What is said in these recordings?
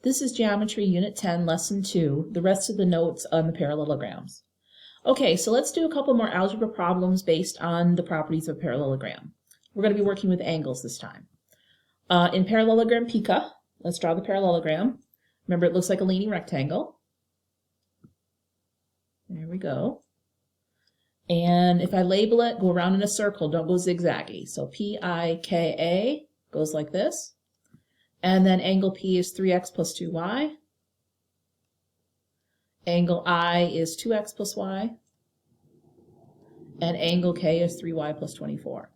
This is Geometry Unit 10, Lesson 2, the rest of the notes on the parallelograms. Okay, so let's do a couple more algebra problems based on the properties of a parallelogram. We're going to be working with angles this time. In parallelogram Pica, let's draw the parallelogram. Remember, it looks like a leaning rectangle. There we go. And if I label it, go around in a circle, don't go zigzaggy. So P-I-K-A goes like this. And then angle P is 3x plus 2y. Angle I is 2x plus y. And angle K is 3y plus 24.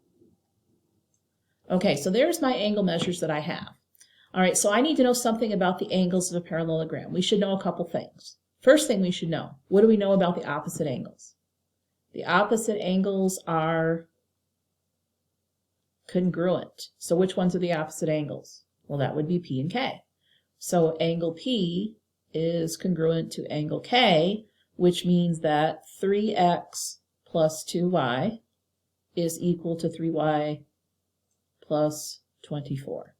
Okay, so there's my angle measures that I have. All right, so I need to know something about the angles of a parallelogram. We should know a couple things. First thing we should know, what do we know about the opposite angles? The opposite angles are congruent. So which ones are the opposite angles? Well, that would be P and K. So angle P is congruent to angle K, which means that 3x plus 2y is equal to 3y plus 24.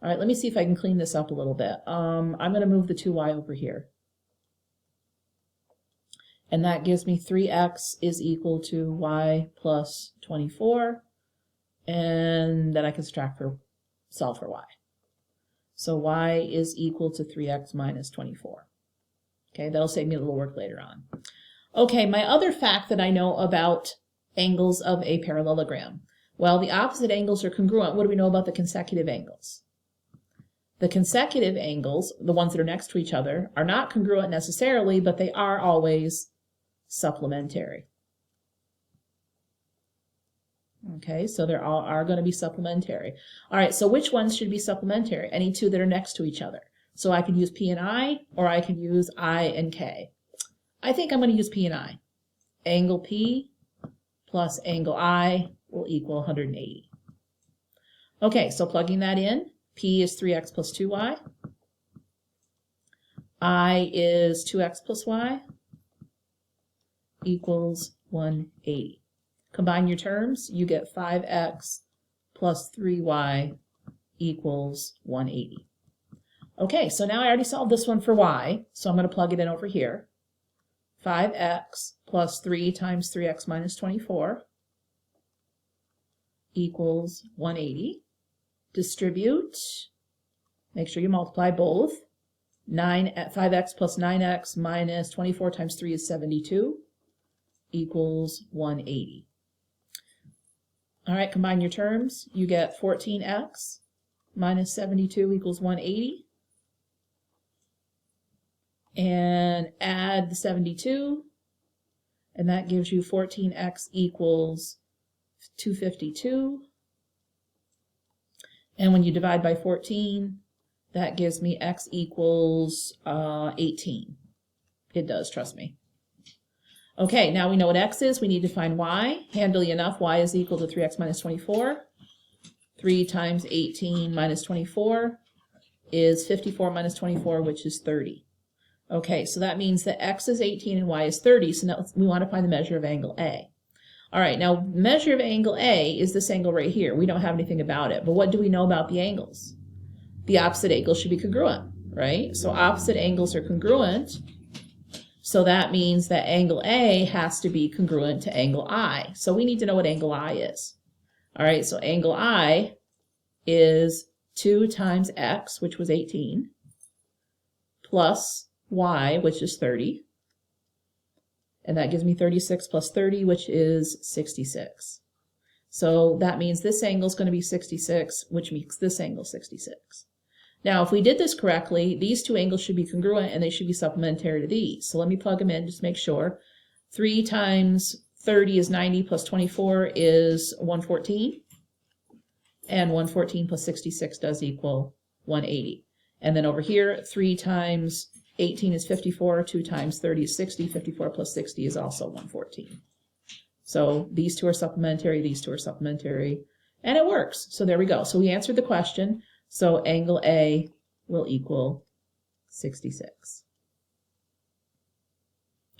All right, let me see if I can clean this up a little bit. I'm going to move the 2y over here. And that gives me 3x is equal to y plus 24. And then I can solve for y. So y is equal to 3x minus 24. Okay, that'll save me a little work later on. Okay, my other fact that I know about angles of a parallelogram. Well, the opposite angles are congruent. What do we know about the consecutive angles? The consecutive angles, the ones that are next to each other, are not congruent necessarily, but they are always supplementary. Okay, so there are going to be supplementary. All right, so which ones should be supplementary? Any two that are next to each other. So I can use P and I, or I can use I and K. I think I'm going to use P and I. Angle P plus angle I will equal 180. Okay, so plugging that in, P is 3x plus 2y. I is 2x plus y equals 180. Combine your terms, you get 5x plus 3y equals 180. Okay, so now I already solved this one for y, so I'm going to plug it in over here. 5x plus 3 times 3x minus 24 equals 180. Distribute, make sure you multiply both. 5x plus 9x minus 24 times 3 is 72 equals 180. All right, combine your terms. You get 14x minus 72 equals 180. And add the 72, and that gives you 14x equals 252. And when you divide by 14, that gives me x equals 18. It does, trust me. Okay, now we know what x is. We need to find y. Handily enough, y is equal to 3x minus 24. 3 times 18 minus 24 is 54 minus 24, which is 30. Okay, so that means that x is 18 and y is 30, so now we want to find the measure of angle A. All right, now measure of angle A is this angle right here. We don't have anything about it, but what do we know about the angles? The opposite angles should be congruent, right? So opposite angles are congruent. So that means that angle A has to be congruent to angle I. So we need to know what angle I is. All right, so angle I is 2 times x, which was 18, plus y, which is 30. And that gives me 36 plus 30, which is 66. So that means this angle is going to be 66, which makes this angle 66. Now, if we did this correctly, these two angles should be congruent and they should be supplementary to these. So let me plug them in, just make sure. 3 times 30 is 90 plus 24 is 114. And 114 plus 66 does equal 180. And then over here, 3 times 18 is 54, 2 times 30 is 60, 54 plus 60 is also 114. So these two are supplementary, these two are supplementary, and it works. So there we go. So we answered the question. So angle A will equal 66.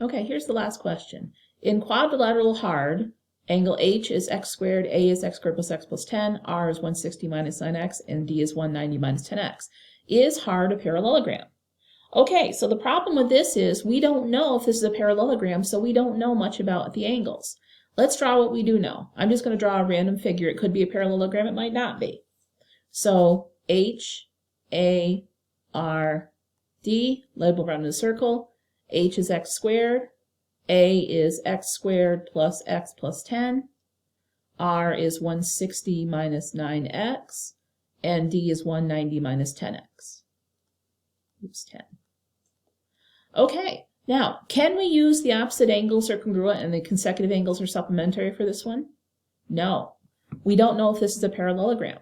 Okay, here's the last question. In quadrilateral hard, angle H is x squared, A is x squared plus x plus 10, R is 160 minus 9x, and D is 190 minus 10x. is hard a parallelogram. Okay, so the problem with this is we don't know if this is a parallelogram, so we don't know much about the angles. Let's draw what we do know. I'm just going to draw a random figure. It could be a parallelogram, it might not be. So H, A, R, D, label around in a circle. H is x squared. A is x squared plus x plus 10. R is 160 minus 9x. And D is 190 minus 10x. Oops, 10. Okay, now, can we use the opposite angles are congruent and the consecutive angles are supplementary for this one? No. We don't know if this is a parallelogram.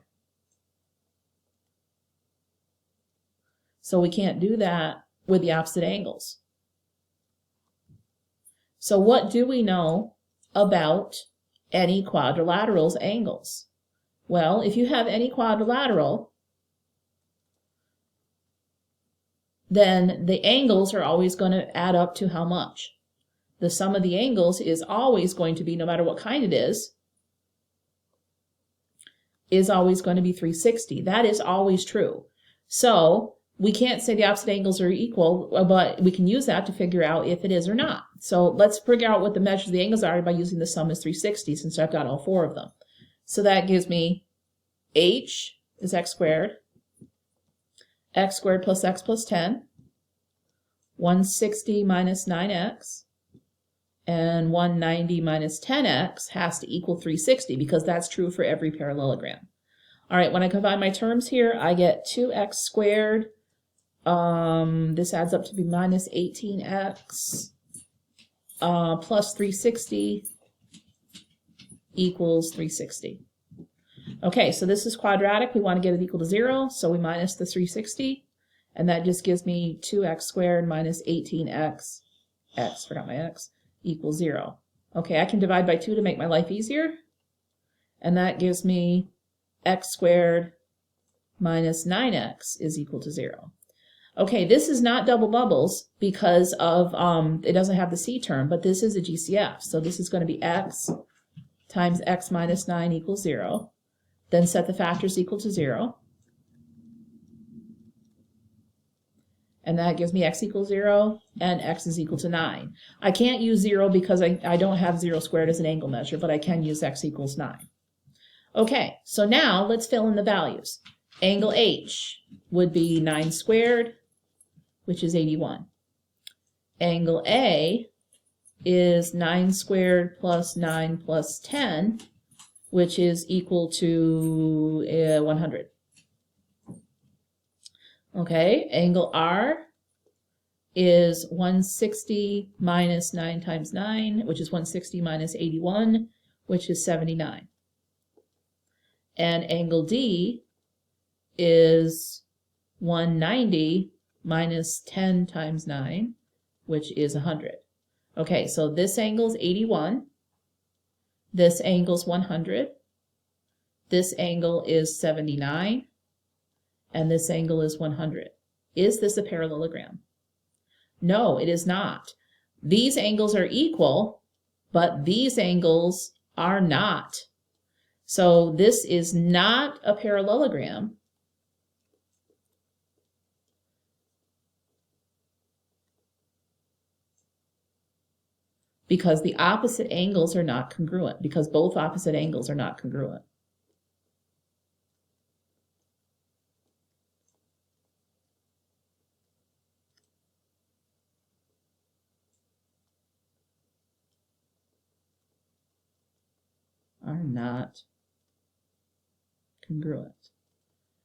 So we can't do that with the opposite angles. So what do we know about any quadrilateral's angles? Well, if you have any quadrilateral, then the angles are always going to add up to how much? The sum of the angles is always going to be, no matter what kind it is always going to be 360. That is always true. So we can't say the opposite angles are equal, but we can use that to figure out if it is or not. So let's figure out what the measures of the angles are by using the sum as 360, since I've got all four of them. So that gives me H is x squared plus x plus 10, 160 minus 9x, and 190 minus 10x has to equal 360 because that's true for every parallelogram. All right, when I combine my terms here, I get 2x squared. This adds up to be minus 18x plus 360 equals 360. Okay, so this is quadratic. We want to get it equal to 0, so we minus the 360, and that just gives me 2x squared minus 18x, forgot my x, equals 0. Okay, I can divide by 2 to make my life easier, and that gives me x squared minus 9x is equal to 0. Okay, this is not double bubbles because of, it doesn't have the c term, but this is a GCF, so this is going to be x times x minus 9 equals 0. Then set the factors equal to 0. And that gives me x equals 0 and x is equal to 9. I can't use 0 because I don't have 0 squared as an angle measure, but I can use x equals 9. Okay, so now let's fill in the values. Angle H would be 9 squared, which is 81. Angle A is 9 squared plus 9 plus 10, which is equal to 100. Okay, angle R is 160 minus 9 times 9, which is 160 minus 81, which is 79. And angle D is 190 minus 10 times 9, which is 100. Okay, so this angle is 81. This angle is 100. This angle is 79. And this angle is 100. Is this a parallelogram? No, it is not. These angles are equal, but these angles are not. So this is not a parallelogram because the opposite angles are not congruent, because both opposite angles are not congruent. Are not congruent.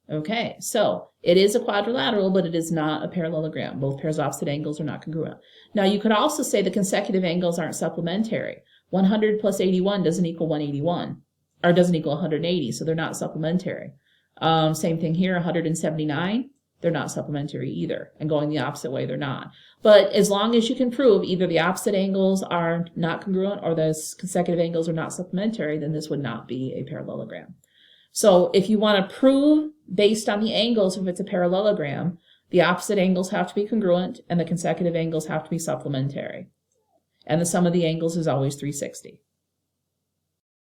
Okay, so it is a quadrilateral, but it is not a parallelogram. Both pairs of opposite angles are not congruent. Now, you could also say the consecutive angles aren't supplementary. 100 plus 81 doesn't equal 181, or doesn't equal 180, so they're not supplementary. Same thing here, 179, they're not supplementary either. And going the opposite way, they're not. But as long as you can prove either the opposite angles are not congruent or the consecutive angles are not supplementary, then this would not be a parallelogram. So if you want to prove based on the angles if it's a parallelogram, the opposite angles have to be congruent and the consecutive angles have to be supplementary. And the sum of the angles is always 360.